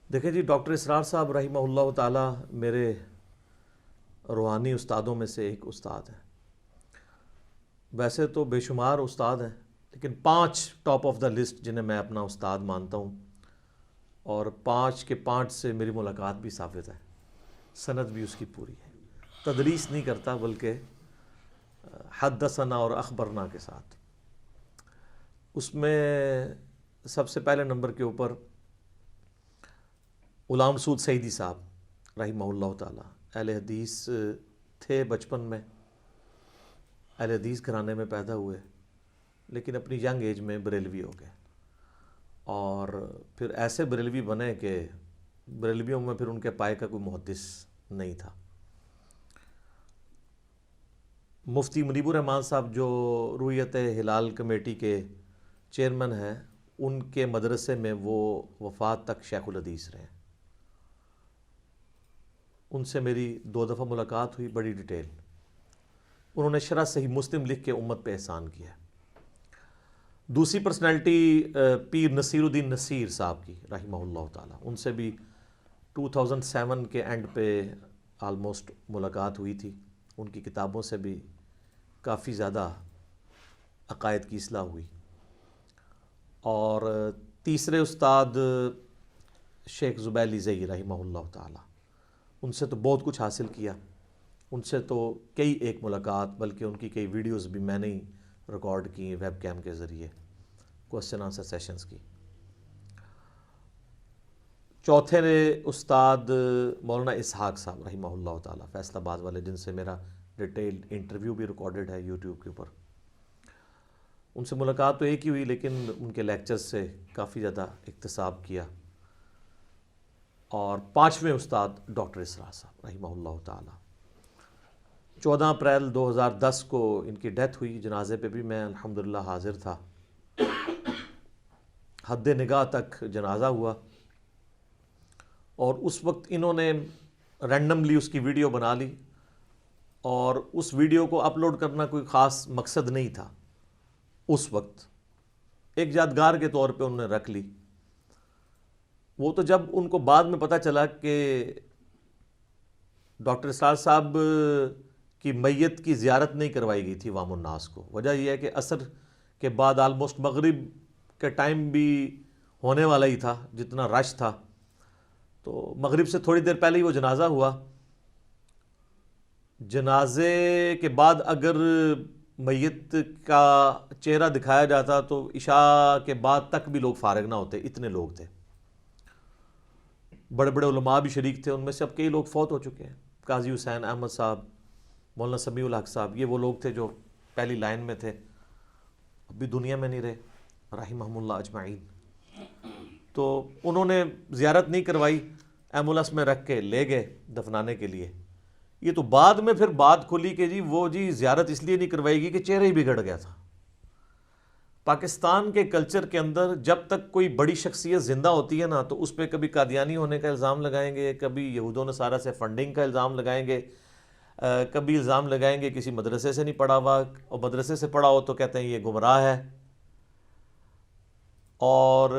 دیکھیں جی، ڈاکٹر اسرار صاحب رحمہ اللہ تعالی میرے روحانی استادوں میں سے ایک استاد ہیں۔ ویسے تو بے شمار استاد ہیں، لیکن 5 ٹاپ آف دا لسٹ جنہیں میں اپنا استاد مانتا ہوں، اور 5 کے 5 سے میری ملاقات بھی ثابت ہے، سند بھی اس کی پوری ہے۔ تدریس نہیں کرتا بلکہ حدثنا اور اخبرنا کے ساتھ۔ اس میں سب سے پہلے نمبر کے اوپر غلام مسعود سعیدی صاحب رحمہ اللہ تعالی اہل حدیث تھے، بچپن میں اہل حدیث گھرانے میں پیدا ہوئے، لیکن اپنی ینگ ایج میں بریلوی ہو گئے، اور پھر ایسے بریلوی بنے کہ بریلویوں میں پھر ان کے پائے کا کوئی محدث نہیں تھا۔ مفتی منیب الرحمان صاحب جو رویت ہلال کمیٹی کے چیئرمین ہیں، ان کے مدرسے میں وہ وفات تک شیخ الحدیث رہے۔ ان سے میری 2 دفعہ ملاقات ہوئی، بڑی ڈیٹیل۔ انہوں نے شرح صحیح مسلم لکھ کے امت پہ احسان کیا ہے۔ دوسری پرسنالٹی پیر نصیر الدین نصیر صاحب کی رحمہ اللہ تعالی، ان سے بھی 2007 کے اینڈ پہ آلموسٹ ملاقات ہوئی تھی۔ ان کی کتابوں سے بھی کافی زیادہ عقائد کی اصلاح ہوئی۔ اور تیسرے استاد شیخ زبیلی زئی رحمہ اللہ تعالی، ان سے تو بہت کچھ حاصل کیا۔ ان سے تو کئی ایک ملاقات، بلکہ ان کی کئی ویڈیوز بھی میں نے ہی ریکارڈ کی ویب کیم کے ذریعے، کوسچن آنسر سیشنز کی۔ چوتھے استاد مولانا اسحاق صاحب رحمہ اللہ تعالی فیصل آباد والے، جن سے میرا ڈیٹیل انٹرویو بھی ریکارڈڈ ہے یوٹیوب کے اوپر۔ ان سے ملاقات تو ایک ہی ہوئی، لیکن ان کے لیکچرز سے کافی زیادہ اکتساب کیا۔ اور 5ویں استاد ڈاکٹر اسرار صاحب رحمہ اللہ تعالی، 14 اپریل 2010 کو ان کی ڈیتھ ہوئی۔ جنازے پہ بھی میں الحمدللہ حاضر تھا۔ حد نگاہ تک جنازہ ہوا، اور اس وقت انہوں نے رینڈملی اس کی ویڈیو بنا لی، اور اس ویڈیو کو اپلوڈ کرنا کوئی خاص مقصد نہیں تھا۔ اس وقت ایک یادگار کے طور پہ انہوں نے رکھ لی۔ وہ تو جب ان کو بعد میں پتہ چلا کہ ڈاکٹر اسرار صاحب کی میت کی زیارت نہیں کروائی گئی تھی عوام الناس کو، وجہ یہ ہے کہ عصر کے بعد آلموسٹ مغرب کے ٹائم بھی ہونے والا ہی تھا، جتنا رش تھا، تو مغرب سے تھوڑی دیر پہلے ہی وہ جنازہ ہوا۔ جنازے کے بعد اگر میت کا چہرہ دکھایا جاتا تو عشاء کے بعد تک بھی لوگ فارغ نہ ہوتے، اتنے لوگ تھے۔ بڑے بڑے علماء بھی شریک تھے، ان میں سے اب کئی لوگ فوت ہو چکے ہیں۔ قاضی حسین احمد صاحب، مولانا سمیع الحق صاحب، یہ وہ لوگ تھے جو پہلی لائن میں تھے، اب بھی دنیا میں نہیں رہے، رحمہم اللہ اجمعین۔ تو انہوں نے زیارت نہیں کروائی، ایمبولینس میں رکھ کے لے گئے دفنانے کے لیے۔ یہ تو بعد میں پھر بات کھلی کہ جی زیارت اس لیے نہیں کروائی گی کہ چہرہ ہی بگڑ گیا تھا۔ پاکستان کے کلچر کے اندر جب تک کوئی بڑی شخصیت زندہ ہوتی ہے نا، تو اس پہ کبھی قادیانی ہونے کا الزام لگائیں گے، کبھی یہود و نصارہ سے فنڈنگ کا الزام لگائیں گے، کبھی الزام لگائیں گے کسی مدرسے سے نہیں پڑھا ہوا، اور مدرسے سے پڑھا ہو تو کہتے ہیں یہ گمراہ ہے، اور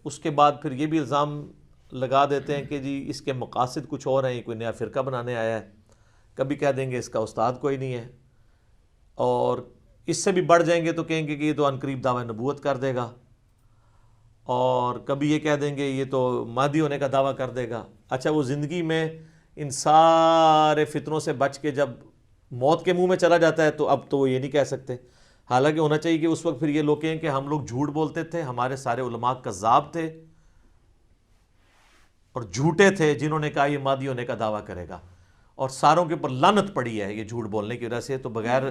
اس کے بعد پھر یہ بھی الزام لگا دیتے ہیں کہ جی اس کے مقاصد کچھ اور ہیں، یہ کوئی نیا فرقہ بنانے آیا ہے۔ کبھی کہہ دیں گے اس کا استاد کوئی نہیں ہے، اور اس سے بھی بڑھ جائیں گے تو کہیں گے کہ یہ تو عنقریب دعوی نبوت کر دے گا، اور کبھی یہ کہہ دیں گے یہ تو مہدی ہونے کا دعویٰ کر دے گا۔ اچھا، وہ زندگی میں ان سارے فتنوں سے بچ کے جب موت کے منہ میں چلا جاتا ہے تو اب تو وہ یہ نہیں کہہ سکتے۔ حالانکہ ہونا چاہیے کہ اس وقت پھر یہ لوگ کہیں کہ ہم لوگ جھوٹ بولتے تھے، ہمارے سارے علماء کذاب تھے اور جھوٹے تھے جنہوں نے کہا یہ مہدی ہونے کا دعویٰ کرے گا، اور ساروں کے اوپر لعنت پڑی ہے یہ جھوٹ بولنے کی وجہ سے۔ تو بغیر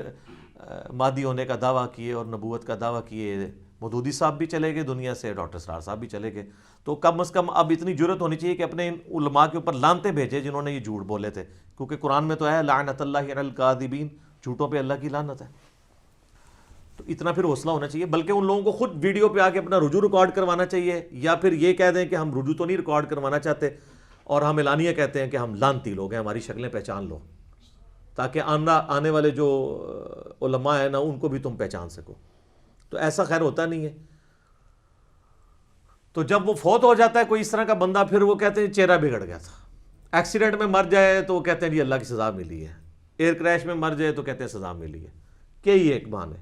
مہدی ہونے کا دعویٰ کیے اور نبوت کا دعویٰ کیے مودودی صاحب بھی چلے گئے دنیا سے، ڈاکٹر اسرار صاحب بھی چلے گئے۔ تو کم از کم اب اتنی جرت ہونی چاہیے کہ اپنے ان علماء کے اوپر لعنتیں بھیجے جنہوں نے یہ جھوٹ بولے تھے، کیونکہ قرآن میں تو ہے لعنت اللہ علی الکاذبین، جھوٹوں پہ اللہ کی لعنت ہے۔ تو اتنا پھر حوصلہ ہونا چاہیے، بلکہ ان لوگوں کو خود ویڈیو پہ آ کے اپنا رجوع ریکارڈ کروانا چاہیے، یا پھر یہ کہہ دیں کہ ہم رجوع تو نہیں ریکارڈ کروانا چاہتے، اور ہم اعلانیہ کہتے ہیں کہ ہم لعنتی لوگ ہیں، ہماری شکلیں پہچان لو، تاکہ آنے والے جو علماء ہیں نا ان کو بھی تم پہچان سکو۔ تو ایسا خیر ہوتا نہیں ہے۔ تو تو جب وہ فوت ہو جاتا ہے کوئی اس طرح کا بندہ، پھر وہ کہتے ہیں چہرہ بگڑ گیا تھا. ایکسیڈنٹ میں مر جائے تو وہ کہتے ہیں جی اللہ کی سزا ملی ہے. ایئر کریش میں مر جائے تو کہتے ہیں سزا ملی ہے. کہ یہ ایک بہانے.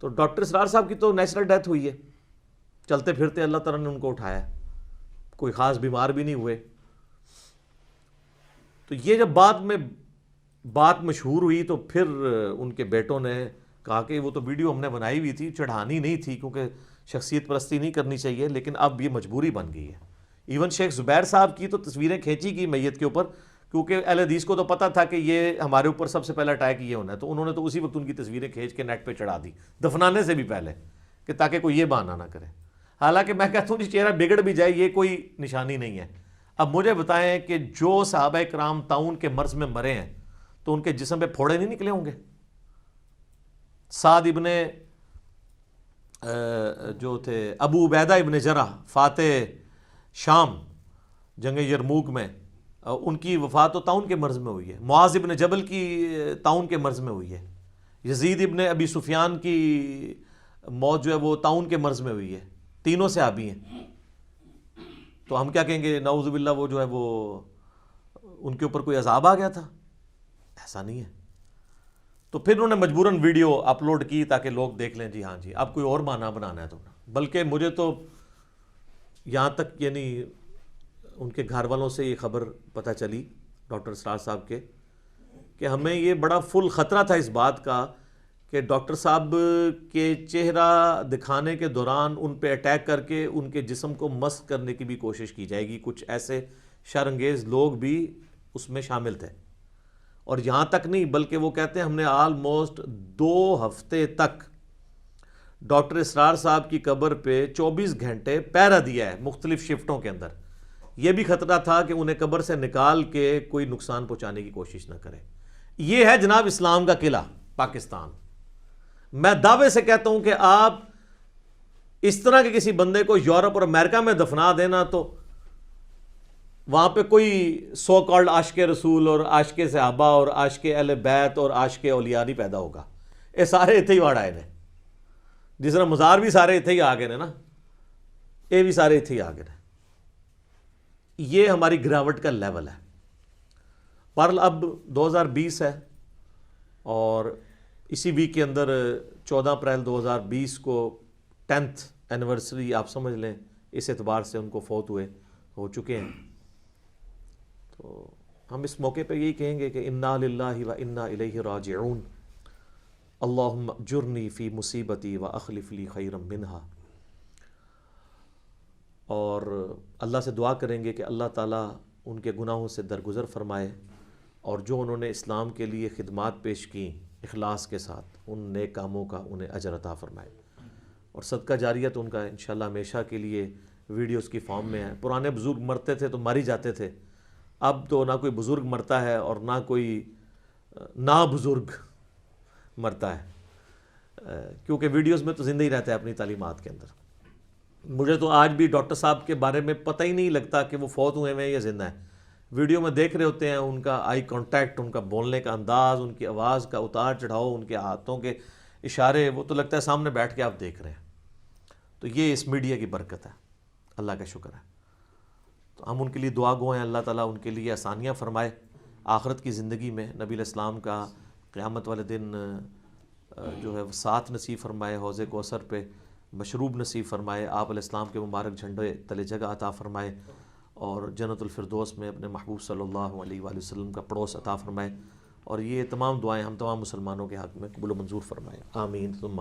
تو ڈاکٹر اسرار صاحب کی تو نیچرل ڈیتھ ہوئی ہے، چلتے پھرتے اللہ تعالیٰ نے ان کو اٹھایا، کوئی خاص بیمار بھی نہیں ہوئے. تو یہ جب بعد میں بات مشہور ہوئی تو پھر ان کے بیٹوں نے کہا کہ وہ تو ویڈیو ہم نے بنائی ہوئی تھی، چڑھانی نہیں تھی کیونکہ شخصیت پرستی نہیں کرنی چاہیے، لیکن اب یہ مجبوری بن گئی ہے. ایون شیخ زبیر صاحب کی تو تصویریں کھینچی کی میت کے اوپر، کیونکہ اہل حدیث کو تو پتہ تھا کہ یہ ہمارے اوپر سب سے پہلا اٹیک یہ ہونا ہے، تو انہوں نے تو اسی وقت ان کی تصویریں کھینچ کے نیٹ پہ چڑھا دی دفنانے سے بھی پہلے، کہ تاکہ کوئی یہ بہانہ نہ کرے. حالانکہ میں کہتا ہوں جی چہرہ بگڑ بھی جائے یہ کوئی نشانی نہیں ہے. اب مجھے بتائیں کہ جو صحابہ کرام طاعون کے مرض میں مرے ہیں تو ان کے جسم پہ پھوڑے نہیں نکلے ہوں گے؟ سعد ابن جو تھے ابو عبیدہ ابن جرح فاتح شام جنگ یرموک میں، ان کی وفات تو طاعون کے مرض میں ہوئی ہے. معاذ ابن جبل کی طاعون کے مرض میں ہوئی ہے. یزید ابن ابی سفیان کی موت جو ہے وہ طاعون کے مرض میں ہوئی ہے. تینوں صحابی ہیں. تو ہم کیا کہیں گے نعوذ باللہ وہ جو ہے وہ ان کے اوپر کوئی عذاب آ گیا تھا؟ ایسا نہیں ہے. تو پھر انہوں نے مجبوراً ویڈیو اپلوڈ کی تاکہ لوگ دیکھ لیں جی ہاں جی اب کوئی اور معنی بنانا ہے تو. بلکہ مجھے تو یہاں تک یعنی ان کے گھر والوں سے یہ خبر پتہ چلی ڈاکٹر اسرار صاحب کے کہ ہمیں یہ بڑا فل خطرہ تھا اس بات کا کہ ڈاکٹر صاحب کے چہرہ دکھانے کے دوران ان پہ اٹیک کر کے ان کے جسم کو مسخ کرنے کی بھی کوشش کی جائے گی. کچھ ایسے شرانگیز لوگ بھی اس میں شامل تھے. اور یہاں تک نہیں بلکہ وہ کہتے ہیں ہم نے آلموسٹ 2 ہفتے تک ڈاکٹر اسرار صاحب کی قبر پہ 24 گھنٹے پہرا دیا ہے مختلف شفٹوں کے اندر. یہ بھی خطرہ تھا کہ انہیں قبر سے نکال کے کوئی نقصان پہنچانے کی کوشش نہ کرے. یہ ہے جناب اسلام کا قلعہ پاکستان. میں دعوے سے کہتا ہوں کہ آپ اس طرح کے کسی بندے کو یورپ اور امریکہ میں دفنا دینا تو وہاں پہ کوئی سو کالڈ عاشق رسول اور عاشق صحابہ اور عاشق اہل بیت اور عاشق اولیاء نہیں پیدا ہوگا. یہ سارے اتنے ہی واڑ آئے نے. جس طرح مزار بھی سارے اتنے ہی آ گئے نا، یہ بھی سارے اتنے ہی آ گئے نے. یہ ہماری گراوٹ کا لیول ہے. پر اب 2020 ہے اور اسی ویک کے اندر 14 اپریل 2020 کو 10th اینیورسری آپ سمجھ لیں اس اعتبار سے ان کو فوت ہو چکے ہیں. تو ہم اس موقع پہ یہی کہیں گے کہ انا للہ و انا الیہ راجعون، اللہم اجرنی فی مصیبتی و اخلف لی خیرا منہا. اور اللہ سے دعا کریں گے کہ اللہ تعالیٰ ان کے گناہوں سے درگزر فرمائے اور جو انہوں نے اسلام کے لیے خدمات پیش کی اخلاص کے ساتھ ان نیک کاموں کا انہیں اجر عطا فرمائے. اور صدقہ جاریہ تو ان کا انشاءاللہ ہمیشہ کے لیے ویڈیوز کی فارم میں ہے. پرانے بزرگ مرتے تھے تو مر ہی جاتے تھے، اب تو نہ کوئی بزرگ مرتا ہے اور نہ کوئی نا بزرگ مرتا ہے، کیونکہ ویڈیوز میں تو زندہ ہی رہتا ہے اپنی تعلیمات کے اندر. مجھے تو آج بھی ڈاکٹر صاحب کے بارے میں پتہ ہی نہیں لگتا کہ وہ فوت ہوئے ہیں یا زندہ ہیں. ویڈیو میں دیکھ رہے ہوتے ہیں ان کا آئی کانٹیکٹ، ان کا بولنے کا انداز، ان کی آواز کا اتار چڑھاؤ، ان کے ہاتھوں کے اشارے، وہ تو لگتا ہے سامنے بیٹھ کے آپ دیکھ رہے ہیں. تو یہ اس میڈیا کی برکت ہے، اللہ کا شکر ہے. تو ہم ان کے لیے دعا گو ہیں، اللہ تعالیٰ ان کے لیے آسانیاں فرمائے آخرت کی زندگی میں. نبی علیہ السلام کا قیامت والے دن جو ہے وہ ساتھ نصیب فرمائے، حوض کوثر پہ مشروب نصیب فرمائے، آپ علیہ السلام کے مبارک جھنڈے تلے جگہ عطا فرمائے اور جنت الفردوس میں اپنے محبوب صلی اللہ علیہ وآلہ وسلم کا پڑوس عطا فرمائے. اور یہ تمام دعائیں ہم تمام مسلمانوں کے حق میں قبول و منظور فرمائے. آمین ثم